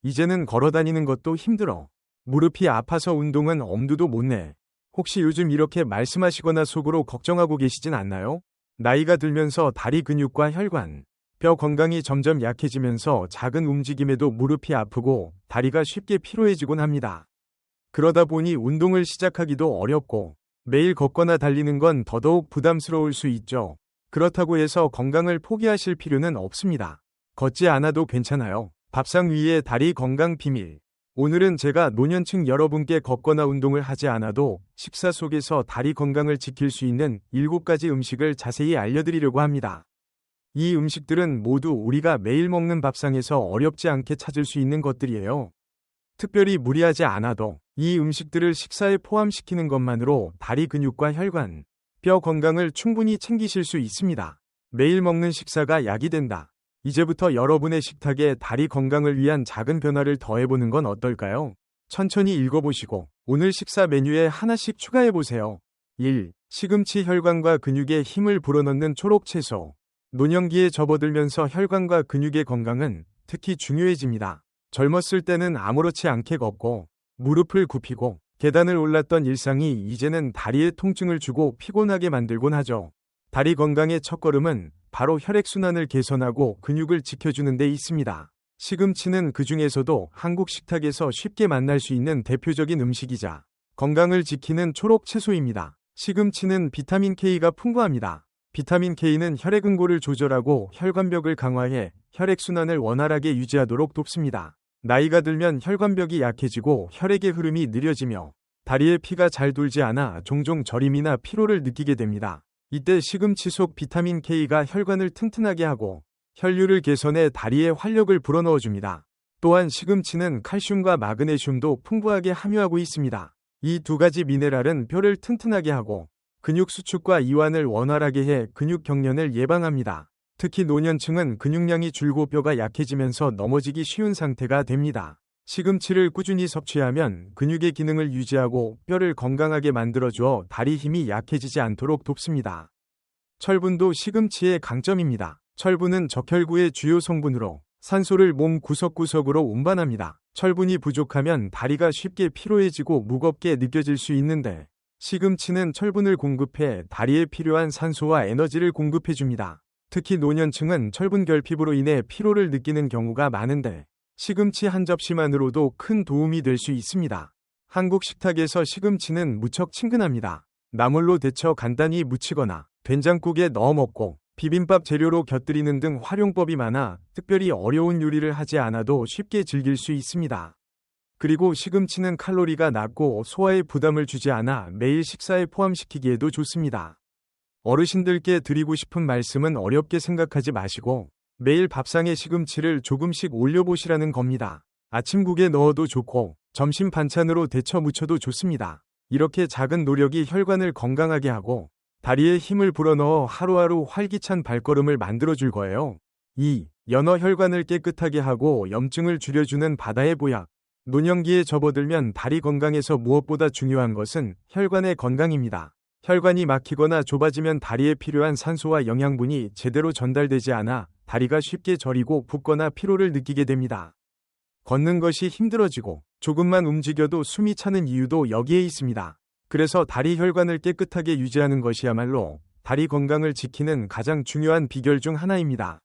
이제는 걸어 다니는 것도 힘들어. 무릎이 아파서 운동은 엄두도 못 내. 혹시 요즘 이렇게 말씀하시거나 속으로 걱정하고 계시진 않나요? 나이가 들면서 다리 근육과 혈관, 뼈 건강이 점점 약해지면서 작은 움직임에도 무릎이 아프고 다리가 쉽게 피로해지곤 합니다. 그러다 보니 운동을 시작하기도 어렵고 매일 걷거나 달리는 건 더더욱 부담스러울 수 있죠. 그렇다고 해서 건강을 포기하실 필요는 없습니다. 걷지 않아도 괜찮아요. 밥상 위에 다리 건강 비밀. 오늘은 제가 노년층 여러분께 걷거나 운동을 하지 않아도 식사 속에서 다리 건강을 지킬 수 있는 7가지 음식을 자세히 알려드리려고 합니다. 이 음식들은 모두 우리가 매일 먹는 밥상에서 어렵지 않게 찾을 수 있는 것들이에요. 특별히 무리하지 않아도 이 음식들을 식사에 포함시키는 것만으로 다리 근육과 혈관, 뼈 건강을 충분히 챙기실 수 있습니다. 매일 먹는 식사가 약이 된다. 이제부터 여러분의 식탁에 다리 건강을 위한 작은 변화를 더해보는 건 어떨까요? 천천히 읽어보시고 오늘 식사 메뉴에 하나씩 추가해보세요. 1. 시금치 혈관과 근육에 힘을 불어넣는 초록 채소. 노년기에 접어들면서 혈관과 근육의 건강은 특히 중요해집니다. 젊었을 때는 아무렇지 않게 걷고 무릎을 굽히고 계단을 올랐던 일상이 이제는 다리에 통증을 주고 피곤하게 만들곤 하죠. 다리 건강의 첫걸음은 바로 혈액순환을 개선하고 근육을 지켜주는 데 있습니다. 시금치는 그 중에서도 한국 식탁에서 쉽게 만날 수 있는 대표적인 음식이자 건강을 지키는 초록 채소입니다. 시금치는 비타민 K가 풍부합니다. 비타민 K는 혈액 응고를 조절하고 혈관벽을 강화해 혈액순환을 원활하게 유지하도록 돕습니다. 나이가 들면 혈관벽이 약해지고 혈액의 흐름이 느려지며 다리에 피가 잘 돌지 않아 종종 저림이나 피로를 느끼게 됩니다. 이때 시금치 속 비타민 K가 혈관을 튼튼하게 하고 혈류를 개선해 다리에 활력을 불어넣어줍니다. 또한 시금치는 칼슘과 마그네슘도 풍부하게 함유하고 있습니다. 이 2가지 미네랄은 뼈를 튼튼하게 하고 근육 수축과 이완을 원활하게 해 근육 경련을 예방합니다. 특히 노년층은 근육량이 줄고 뼈가 약해지면서 넘어지기 쉬운 상태가 됩니다. 시금치를 꾸준히 섭취하면 근육의 기능을 유지하고 뼈를 건강하게 만들어주어 다리 힘이 약해지지 않도록 돕습니다. 철분도 시금치의 강점입니다. 철분은 적혈구의 주요 성분으로 산소를 몸 구석구석으로 운반합니다. 철분이 부족하면 다리가 쉽게 피로해지고 무겁게 느껴질 수 있는데 시금치는 철분을 공급해 다리에 필요한 산소와 에너지를 공급해줍니다. 특히 노년층은 철분 결핍으로 인해 피로를 느끼는 경우가 많은데 시금치 한 접시만으로도 큰 도움이 될 수 있습니다. 한국 식탁에서 시금치는 무척 친근합니다. 나물로 데쳐 간단히 무치거나 된장국에 넣어 먹고 비빔밥 재료로 곁들이는 등 활용법이 많아 특별히 어려운 요리를 하지 않아도 쉽게 즐길 수 있습니다. 그리고 시금치는 칼로리가 낮고 소화에 부담을 주지 않아 매일 식사에 포함시키기에도 좋습니다. 어르신들께 드리고 싶은 말씀은 어렵게 생각하지 마시고 매일 밥상에 시금치를 조금씩 올려보시라는 겁니다. 아침국에 넣어도 좋고 점심 반찬으로 데쳐 무쳐도 좋습니다. 이렇게 작은 노력이 혈관을 건강하게 하고 다리에 힘을 불어넣어 하루하루 활기찬 발걸음을 만들어줄 거예요. 2. 연어 혈관을 깨끗하게 하고 염증을 줄여주는 바다의 보약. 노년기에 접어들면 다리 건강에서 무엇보다 중요한 것은 혈관의 건강입니다. 혈관이 막히거나 좁아지면 다리에 필요한 산소와 영양분이 제대로 전달되지 않아 다리가 쉽게 저리고 붓거나 피로를 느끼게 됩니다. 걷는 것이 힘들어지고 조금만 움직여도 숨이 차는 이유도 여기에 있습니다. 그래서 다리 혈관을 깨끗하게 유지하는 것이야말로 다리 건강을 지키는 가장 중요한 비결 중 하나입니다.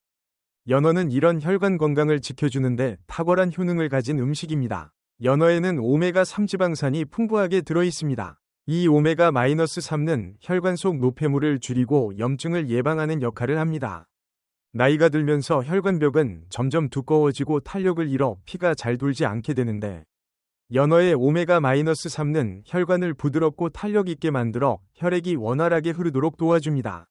연어는 이런 혈관 건강을 지켜주는데 탁월한 효능을 가진 음식입니다. 연어에는 오메가3 지방산이 풍부하게 들어있습니다. 이 오메가-3는 혈관 속 노폐물을 줄이고 염증을 예방하는 역할을 합니다. 나이가 들면서 혈관벽은 점점 두꺼워지고 탄력을 잃어 피가 잘 돌지 않게 되는데 연어의 오메가-3는 혈관을 부드럽고 탄력 있게 만들어 혈액이 원활하게 흐르도록 도와줍니다.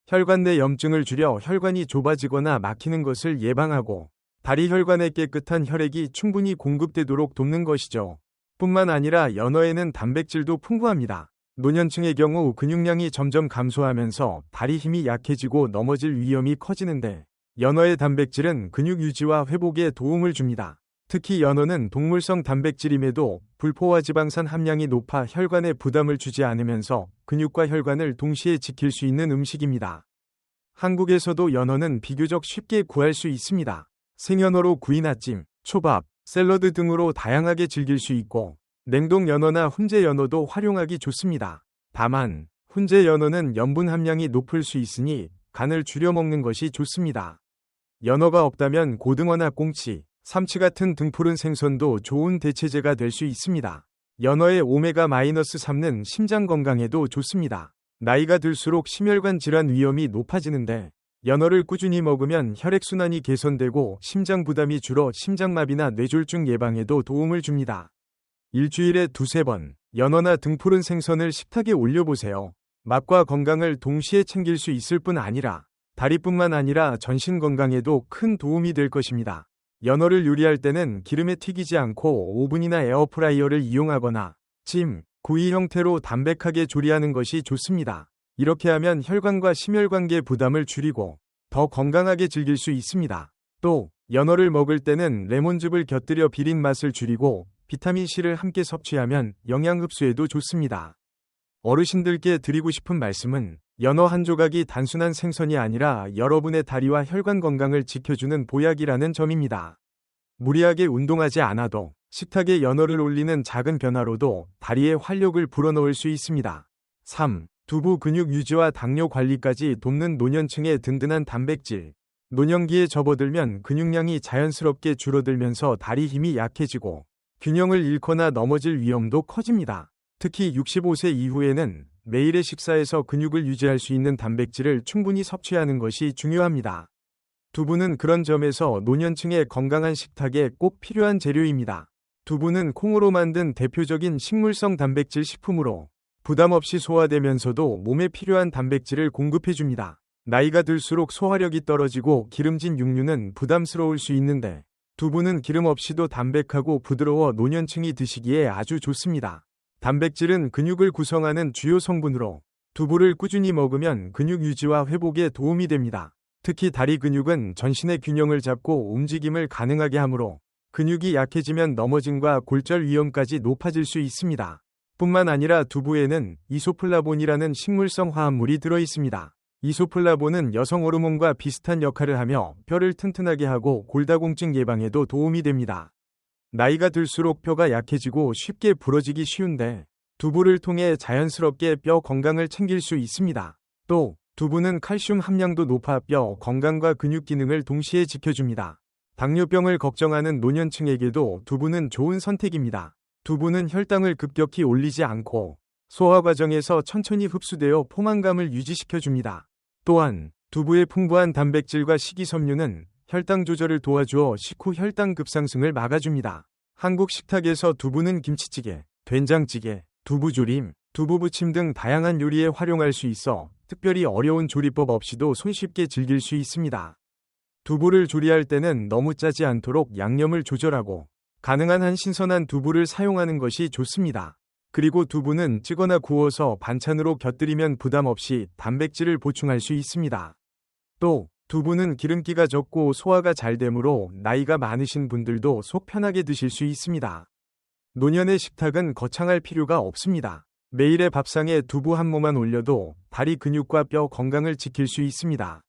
혈관 내 염증을 줄여 혈관이 좁아지거나 막히는 것을 예방하고 다리 혈관에 깨끗한 혈액이 충분히 공급되도록 돕는 것이죠. 뿐만 아니라 연어에는 단백질도 풍부합니다. 노년층의 경우 근육량이 점점 감소하면서 다리 힘이 약해지고 넘어질 위험이 커지는데 연어의 단백질은 근육 유지와 회복에 도움을 줍니다. 특히 연어는 동물성 단백질임에도 불포화 지방산 함량이 높아 혈관에 부담을 주지 않으면서 근육과 혈관을 동시에 지킬 수 있는 음식입니다. 한국에서도 연어는 비교적 쉽게 구할 수 있습니다. 생연어로 구이나찜, 초밥, 샐러드 등으로 다양하게 즐길 수 있고 냉동 연어나 훈제 연어도 활용하기 좋습니다. 다만 훈제 연어는 염분 함량이 높을 수 있으니 간을 줄여 먹는 것이 좋습니다. 연어가 없다면 고등어나 꽁치, 삼치 같은 등푸른 생선도 좋은 대체제가 될 수 있습니다. 연어의 오메가-3는 심장 건강에도 좋습니다. 나이가 들수록 심혈관 질환 위험이 높아지는데 연어를 꾸준히 먹으면 혈액순환이 개선되고 심장 부담이 줄어 심장마비나 뇌졸중 예방에도 도움을 줍니다. 일주일에 2~3번 연어나 등푸른 생선을 식탁에 올려보세요. 맛과 건강을 동시에 챙길 수 있을 뿐 아니라 다리뿐만 아니라 전신 건강에도 큰 도움이 될 것입니다. 연어를 요리할 때는 기름에 튀기지 않고 오븐이나 에어프라이어를 이용하거나 찜, 구이 형태로 담백하게 조리하는 것이 좋습니다. 이렇게 하면 혈관과 심혈관계 부담을 줄이고 더 건강하게 즐길 수 있습니다. 또 연어를 먹을 때는 레몬즙을 곁들여 비린 맛을 줄이고 비타민C를 함께 섭취하면 영양 흡수에도 좋습니다. 어르신들께 드리고 싶은 말씀은 연어 한 조각이 단순한 생선이 아니라 여러분의 다리와 혈관 건강을 지켜주는 보약이라는 점입니다. 무리하게 운동하지 않아도 식탁에 연어를 올리는 작은 변화로도 다리에 활력을 불어넣을 수 있습니다. 3. 두부 근육 유지와 당뇨 관리까지 돕는 노년층의 든든한 단백질. 노년기에 접어들면 근육량이 자연스럽게 줄어들면서 다리 힘이 약해지고 균형을 잃거나 넘어질 위험도 커집니다. 특히 65세 이후에는 매일의 식사에서 근육을 유지할 수 있는 단백질을 충분히 섭취하는 것이 중요합니다. 두부는 그런 점에서 노년층의 건강한 식탁에 꼭 필요한 재료입니다. 두부는 콩으로 만든 대표적인 식물성 단백질 식품으로 부담 없이 소화되면서도 몸에 필요한 단백질을 공급해줍니다. 나이가 들수록 소화력이 떨어지고 기름진 육류는 부담스러울 수 있는데 두부는 기름 없이도 담백하고 부드러워 노년층이 드시기에 아주 좋습니다. 단백질은 근육을 구성하는 주요 성분으로 두부를 꾸준히 먹으면 근육 유지와 회복에 도움이 됩니다. 특히 다리 근육은 전신의 균형을 잡고 움직임을 가능하게 하므로 근육이 약해지면 넘어짐과 골절 위험까지 높아질 수 있습니다. 뿐만 아니라 두부에는 이소플라본이라는 식물성 화합물이 들어있습니다. 이소플라본은 여성 호르몬과 비슷한 역할을 하며 뼈를 튼튼하게 하고 골다공증 예방에도 도움이 됩니다. 나이가 들수록 뼈가 약해지고 쉽게 부러지기 쉬운데 두부를 통해 자연스럽게 뼈 건강을 챙길 수 있습니다. 또 두부는 칼슘 함량도 높아 뼈 건강과 근육 기능을 동시에 지켜줍니다. 당뇨병을 걱정하는 노년층에게도 두부는 좋은 선택입니다. 두부는 혈당을 급격히 올리지 않고 소화 과정에서 천천히 흡수되어 포만감을 유지시켜줍니다. 또한 두부의 풍부한 단백질과 식이섬유는 혈당 조절을 도와주어 식후 혈당 급상승을 막아줍니다. 한국 식탁에서 두부는 김치찌개, 된장찌개, 두부조림, 두부부침 등 다양한 요리에 활용할 수 있어 특별히 어려운 조리법 없이도 손쉽게 즐길 수 있습니다. 두부를 조리할 때는 너무 짜지 않도록 양념을 조절하고 가능한 한 신선한 두부를 사용하는 것이 좋습니다. 그리고 두부는 찌거나 구워서 반찬으로 곁들이면 부담 없이 단백질을 보충할 수 있습니다. 또 두부는 기름기가 적고 소화가 잘 되므로 나이가 많으신 분들도 속 편하게 드실 수 있습니다. 노년의 식탁은 거창할 필요가 없습니다. 매일의 밥상에 두부 한 모만 올려도 다리 근육과 뼈 건강을 지킬 수 있습니다.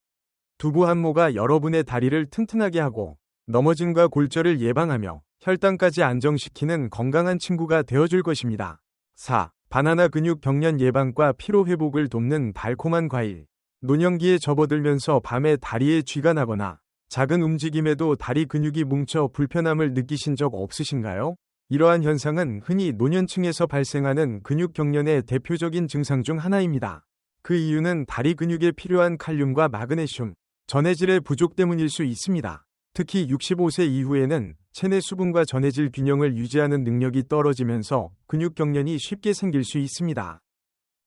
두부 한 모가 여러분의 다리를 튼튼하게 하고 넘어짐과 골절을 예방하며 혈당까지 안정시키는 건강한 친구가 되어줄 것입니다. 4. 바나나 근육 경련 예방과 피로 회복을 돕는 달콤한 과일. 노년기에 접어들면서 밤에 다리에 쥐가 나거나 작은 움직임에도 다리 근육이 뭉쳐 불편함을 느끼신 적 없으신가요? 이러한 현상은 흔히 노년층에서 발생하는 근육 경련의 대표적인 증상 중 하나입니다. 그 이유는 다리 근육에 필요한 칼륨과 마그네슘, 전해질의 부족 때문일 수 있습니다. 특히 65세 이후에는 체내 수분과 전해질 균형을 유지하는 능력이 떨어지면서 근육 경련이 쉽게 생길 수 있습니다.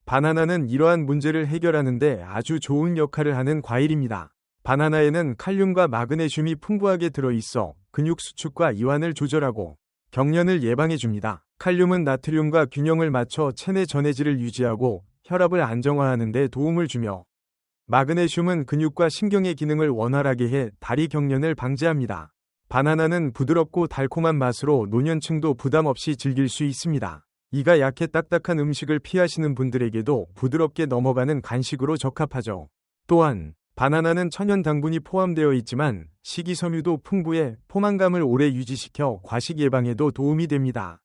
바나나는 이러한 문제를 해결하는 데 아주 좋은 역할을 하는 과일입니다. 바나나에는 칼륨과 마그네슘이 풍부하게 들어있어 근육 수축과 이완을 조절하고 경련을 예방해줍니다. 칼륨은 나트륨과 균형을 맞춰 체내 전해질을 유지하고 혈압을 안정화하는 데 도움을 주며 마그네슘은 근육과 신경의 기능을 원활하게 해 다리 경련을 방지합니다. 바나나는 부드럽고 달콤한 맛으로 노년층도 부담 없이 즐길 수 있습니다. 이가 약해 딱딱한 음식을 피하시는 분들에게도 부드럽게 넘어가는 간식으로 적합하죠. 또한 바나나는 천연 당분이 포함되어 있지만 식이섬유도 풍부해 포만감을 오래 유지시켜 과식 예방에도 도움이 됩니다.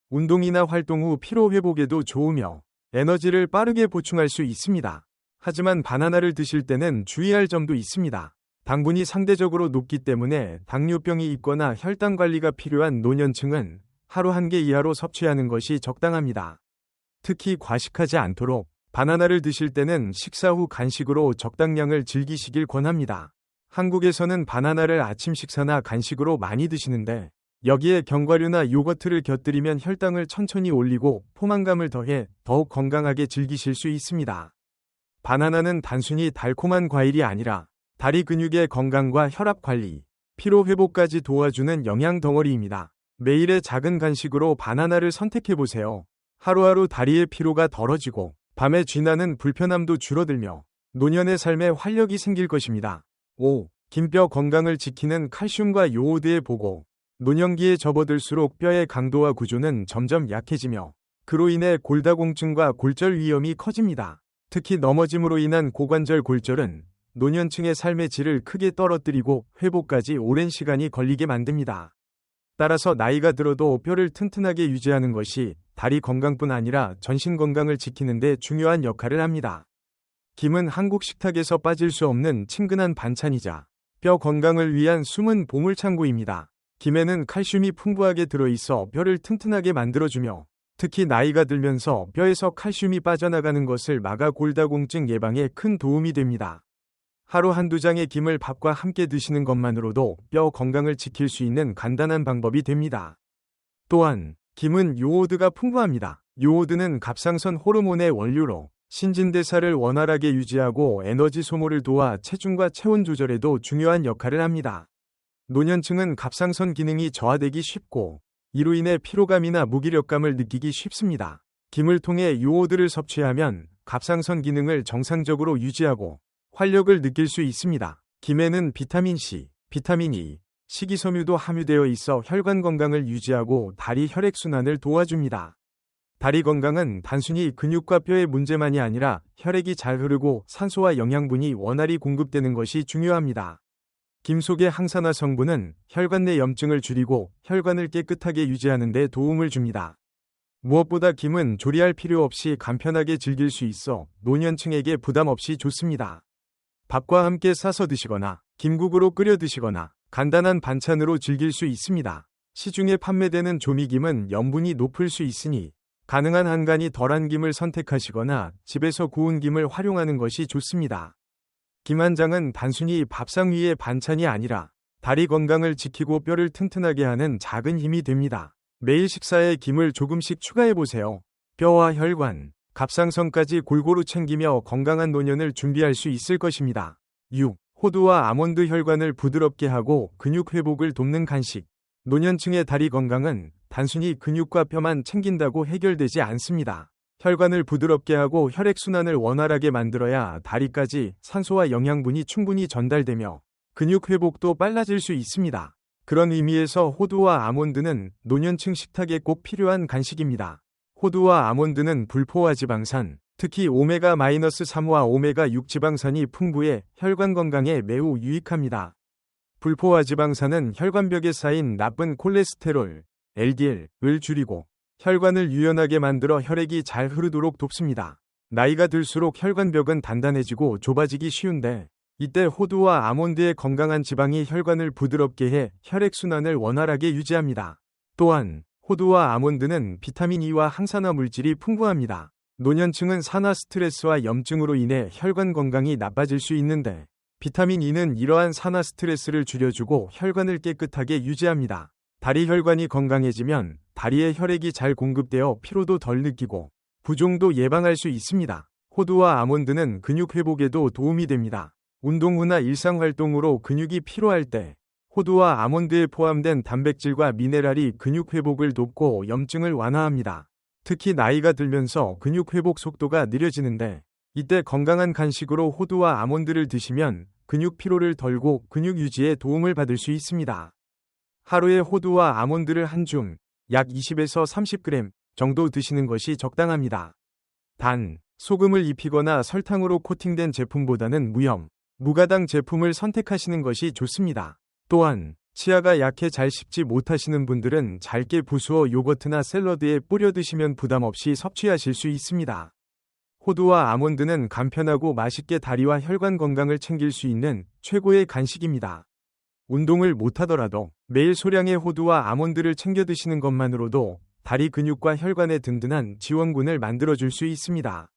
운동이나 활동 후 피로 회복에도 좋으며 에너지를 빠르게 보충할 수 있습니다. 하지만 바나나를 드실 때는 주의할 점도 있습니다. 당분이 상대적으로 높기 때문에 당뇨병이 있거나 혈당 관리가 필요한 노년층은 하루 1개 이하로 섭취하는 것이 적당합니다. 특히 과식하지 않도록 바나나를 드실 때는 식사 후 간식으로 적당량을 즐기시길 권합니다. 한국에서는 바나나를 아침 식사나 간식으로 많이 드시는데 여기에 견과류나 요거트를 곁들이면 혈당을 천천히 올리고 포만감을 더해 더욱 건강하게 즐기실 수 있습니다. 바나나는 단순히 달콤한 과일이 아니라 다리 근육의 건강과 혈압 관리, 피로 회복까지 도와주는 영양 덩어리입니다. 매일의 작은 간식으로 바나나를 선택해보세요. 하루하루 다리의 피로가 덜어지고 밤에 쥐나는 불편함도 줄어들며 노년의 삶에 활력이 생길 것입니다. 5. 긴뼈 건강을 지키는 칼슘과 요오드의 보고. 노년기에 접어들수록 뼈의 강도와 구조는 점점 약해지며 그로 인해 골다공증과 골절 위험이 커집니다. 특히 넘어짐으로 인한 고관절 골절은 노년층의 삶의 질을 크게 떨어뜨리고 회복까지 오랜 시간이 걸리게 만듭니다. 따라서 나이가 들어도 뼈를 튼튼하게 유지하는 것이 다리 건강뿐 아니라 전신 건강을 지키는 데 중요한 역할을 합니다. 김은 한국 식탁에서 빠질 수 없는 친근한 반찬이자 뼈 건강을 위한 숨은 보물창고입니다. 김에는 칼슘이 풍부하게 들어있어 뼈를 튼튼하게 만들어주며 특히 나이가 들면서 뼈에서 칼슘이 빠져나가는 것을 막아 골다공증 예방에 큰 도움이 됩니다. 하루 한두 장의 김을 밥과 함께 드시는 것만으로도 뼈 건강을 지킬 수 있는 간단한 방법이 됩니다. 또한 김은 요오드가 풍부합니다. 요오드는 갑상선 호르몬의 원료로 신진대사를 원활하게 유지하고 에너지 소모를 도와 체중과 체온 조절에도 중요한 역할을 합니다. 노년층은 갑상선 기능이 저하되기 쉽고 이로 인해 피로감이나 무기력감을 느끼기 쉽습니다. 김을 통해 요오드를 섭취하면 갑상선 기능을 정상적으로 유지하고 활력을 느낄 수 있습니다. 김에는 비타민 C, 비타민 E, 식이섬유도 함유되어 있어 혈관 건강을 유지하고 다리 혈액순환을 도와줍니다. 다리 건강은 단순히 근육과 뼈의 문제만이 아니라 혈액이 잘 흐르고 산소와 영양분이 원활히 공급되는 것이 중요합니다. 김 속의 항산화 성분은 혈관 내 염증을 줄이고 혈관을 깨끗하게 유지하는 데 도움을 줍니다. 무엇보다 김은 조리할 필요 없이 간편하게 즐길 수 있어 노년층에게 부담 없이 좋습니다. 밥과 함께 싸서 드시거나 김국으로 끓여 드시거나 간단한 반찬으로 즐길 수 있습니다. 시중에 판매되는 조미김은 염분이 높을 수 있으니 가능한 한간이 덜한 김을 선택하시거나 집에서 구운 김을 활용하는 것이 좋습니다. 김 한 장은 단순히 밥상 위의 반찬이 아니라 다리 건강을 지키고 뼈를 튼튼하게 하는 작은 힘이 됩니다. 매일 식사에 김을 조금씩 추가해보세요. 뼈와 혈관, 갑상선까지 골고루 챙기며 건강한 노년을 준비할 수 있을 것입니다. 6. 호두와 아몬드 혈관을 부드럽게 하고 근육 회복을 돕는 간식. 노년층의 다리 건강은 단순히 근육과 뼈만 챙긴다고 해결되지 않습니다. 혈관을 부드럽게 하고 혈액순환을 원활하게 만들어야 다리까지 산소와 영양분이 충분히 전달되며 근육 회복도 빨라질 수 있습니다. 그런 의미에서 호두와 아몬드는 노년층 식탁에 꼭 필요한 간식입니다. 호두와 아몬드는 불포화 지방산, 특히 오메가-3와 오메가6 지방산이 풍부해 혈관 건강에 매우 유익합니다. 불포화 지방산은 혈관벽에 쌓인 나쁜 콜레스테롤, LDL을 줄이고 혈관을 유연하게 만들어 혈액이 잘 흐르도록 돕습니다. 나이가 들수록 혈관벽은 단단해지고 좁아지기 쉬운데 이때 호두와 아몬드의 건강한 지방이 혈관을 부드럽게 해 혈액순환을 원활하게 유지합니다. 또한 호두와 아몬드는 비타민 E와 항산화 물질이 풍부합니다. 노년층은 산화 스트레스와 염증으로 인해 혈관 건강이 나빠질 수 있는데 비타민 E는 이러한 산화 스트레스를 줄여주고 혈관을 깨끗하게 유지합니다. 다리 혈관이 건강해지면 다리에 혈액이 잘 공급되어 피로도 덜 느끼고 부종도 예방할 수 있습니다. 호두와 아몬드는 근육 회복에도 도움이 됩니다. 운동 후나 일상활동으로 근육이 피로할 때 호두와 아몬드에 포함된 단백질과 미네랄이 근육 회복을 돕고 염증을 완화합니다. 특히 나이가 들면서 근육 회복 속도가 느려지는데 이때 건강한 간식으로 호두와 아몬드를 드시면 근육 피로를 덜고 근육 유지에 도움을 받을 수 있습니다. 하루에 호두와 아몬드를 한 줌, 약 20에서 30g 정도 드시는 것이 적당합니다. 단, 소금을 입히거나 설탕으로 코팅된 제품보다는 무염, 무가당 제품을 선택하시는 것이 좋습니다. 또한 치아가 약해 잘 씹지 못하시는 분들은 잘게 부수어 요거트나 샐러드에 뿌려 드시면 부담 없이 섭취하실 수 있습니다. 호두와 아몬드는 간편하고 맛있게 다리와 혈관 건강을 챙길 수 있는 최고의 간식입니다. 운동을 못하더라도 매일 소량의 호두와 아몬드를 챙겨 드시는 것만으로도 다리 근육과 혈관의 든든한 지원군을 만들어줄 수 있습니다.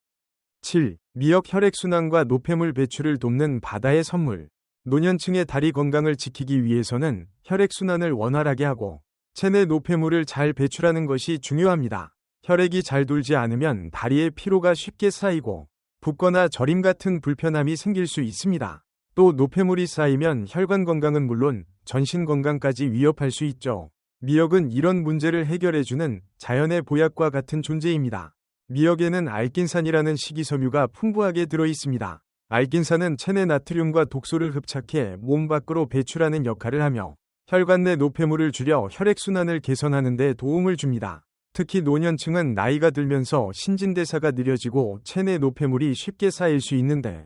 7. 미역 혈액순환과 노폐물 배출을 돕는 바다의 선물. 노년층의 다리 건강을 지키기 위해서는 혈액순환을 원활하게 하고 체내 노폐물을 잘 배출하는 것이 중요합니다. 혈액이 잘 돌지 않으면 다리에 피로가 쉽게 쌓이고 붓거나 저림 같은 불편함이 생길 수 있습니다. 또 노폐물이 쌓이면 혈관 건강은 물론 전신 건강까지 위협할 수 있죠. 미역은 이런 문제를 해결해주는 자연의 보약과 같은 존재입니다. 미역에는 알킨산이라는 식이섬유가 풍부하게 들어있습니다. 알킨산은 체내 나트륨과 독소를 흡착해 몸 밖으로 배출하는 역할을 하며 혈관 내 노폐물을 줄여 혈액순환을 개선하는 데 도움을 줍니다. 특히 노년층은 나이가 들면서 신진대사가 느려지고 체내 노폐물이 쉽게 쌓일 수 있는데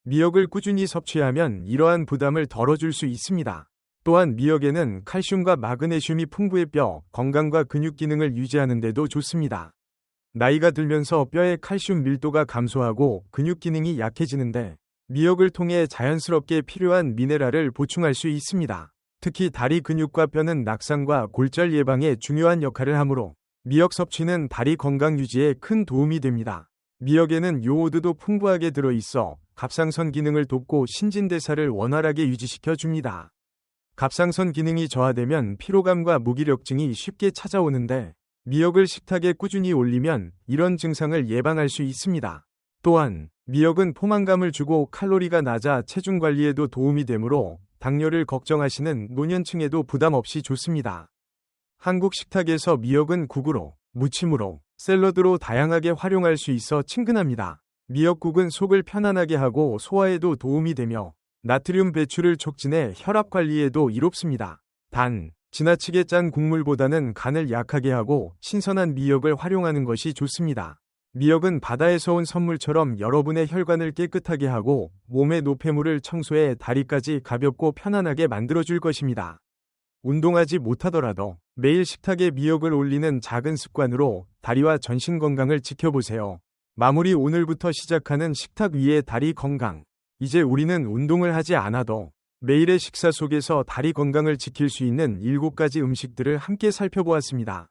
미역을 꾸준히 섭취하면 이러한 부담을 덜어줄 수 있습니다. 또한 미역에는 칼슘과 마그네슘이 풍부해 뼈 건강과 근육 기능을 유지하는 데도 좋습니다. 나이가 들면서 뼈의 칼슘 밀도가 감소하고 근육 기능이 약해지는데 미역을 통해 자연스럽게 필요한 미네랄을 보충할 수 있습니다. 특히 다리 근육과 뼈는 낙상과 골절 예방에 중요한 역할을 하므로 미역 섭취는 다리 건강 유지에 큰 도움이 됩니다. 미역에는 요오드도 풍부하게 들어있어 갑상선 기능을 돕고 신진대사를 원활하게 유지시켜 줍니다. 갑상선 기능이 저하되면 피로감과 무기력증이 쉽게 찾아오는데 미역을 식탁에 꾸준히 올리면 이런 증상을 예방할 수 있습니다. 또한 미역은 포만감을 주고 칼로리가 낮아 체중 관리에도 도움이 되므로 당뇨를 걱정하시는 노년층에도 부담 없이 좋습니다. 한국 식탁에서 미역은 국으로, 무침으로, 샐러드로 다양하게 활용할 수 있어 친근합니다. 미역국은 속을 편안하게 하고 소화에도 도움이 되며 나트륨 배출을 촉진해 혈압 관리에도 이롭습니다. 단, 지나치게 짠 국물보다는 간을 약하게 하고 신선한 미역을 활용하는 것이 좋습니다. 미역은 바다에서 온 선물처럼 여러분의 혈관을 깨끗하게 하고 몸의 노폐물을 청소해 다리까지 가볍고 편안하게 만들어줄 것입니다. 운동하지 못하더라도 매일 식탁에 미역을 올리는 작은 습관으로 다리와 전신 건강을 지켜보세요. 마무리. 오늘부터 시작하는 식탁 위의 다리 건강. 이제 우리는 운동을 하지 않아도 매일의 식사 속에서 다리 건강을 지킬 수 있는 7가지 음식들을 함께 살펴보았습니다.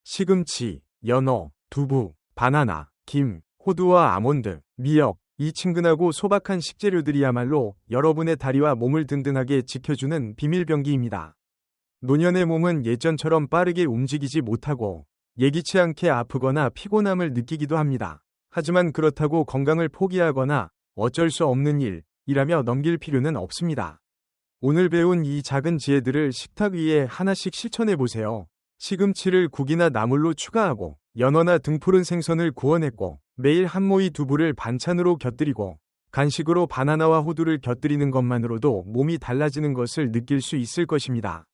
시금치, 연어, 두부, 바나나, 김, 호두와 아몬드, 미역. 이 친근하고 소박한 식재료들이야말로 여러분의 다리와 몸을 든든하게 지켜주는 비밀병기입니다. 노년의 몸은 예전처럼 빠르게 움직이지 못하고 예기치 않게 아프거나 피곤함을 느끼기도 합니다. 하지만 그렇다고 건강을 포기하거나 어쩔 수 없는 일이라며 넘길 필요는 없습니다. 오늘 배운 이 작은 지혜들을 식탁 위에 하나씩 실천해 보세요. 시금치를 국이나 나물로 추가하고 연어나 등푸른 생선을 구워냈고 매일 한 모이 두부를 반찬으로 곁들이고 간식으로 바나나와 호두를 곁들이는 것만으로도 몸이 달라지는 것을 느낄 수 있을 것입니다.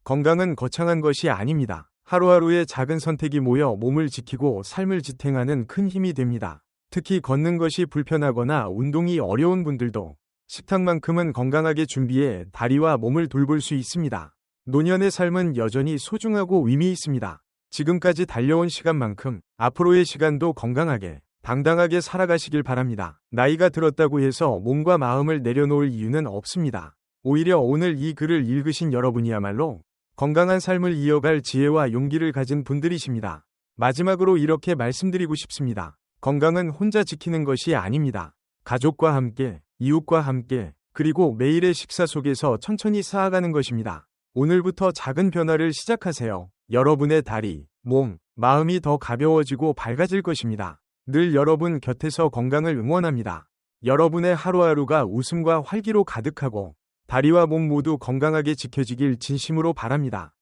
건강은 거창한 것이 아닙니다. 하루하루의 작은 선택이 모여 몸을 지키고 삶을 지탱하는 큰 힘이 됩니다. 특히 걷는 것이 불편하거나 운동이 어려운 분들도 식탁만큼은 건강하게 준비해 다리와 몸을 돌볼 수 있습니다. 노년의 삶은 여전히 소중하고 의미 있습니다. 지금까지 달려온 시간만큼 앞으로의 시간도 건강하게, 당당하게 살아가시길 바랍니다. 나이가 들었다고 해서 몸과 마음을 내려놓을 이유는 없습니다. 오히려 오늘 이 글을 읽으신 여러분이야말로 건강한 삶을 이어갈 지혜와 용기를 가진 분들이십니다. 마지막으로 이렇게 말씀드리고 싶습니다. 건강은 혼자 지키는 것이 아닙니다. 가족과 함께, 이웃과 함께, 그리고 매일의 식사 속에서 천천히 쌓아가는 것입니다. 오늘부터 작은 변화를 시작하세요. 여러분의 다리, 몸, 마음이 더 가벼워지고 밝아질 것입니다. 늘 여러분 곁에서 건강을 응원합니다. 여러분의 하루하루가 웃음과 활기로 가득하고 다리와 몸 모두 건강하게 지켜지길 진심으로 바랍니다.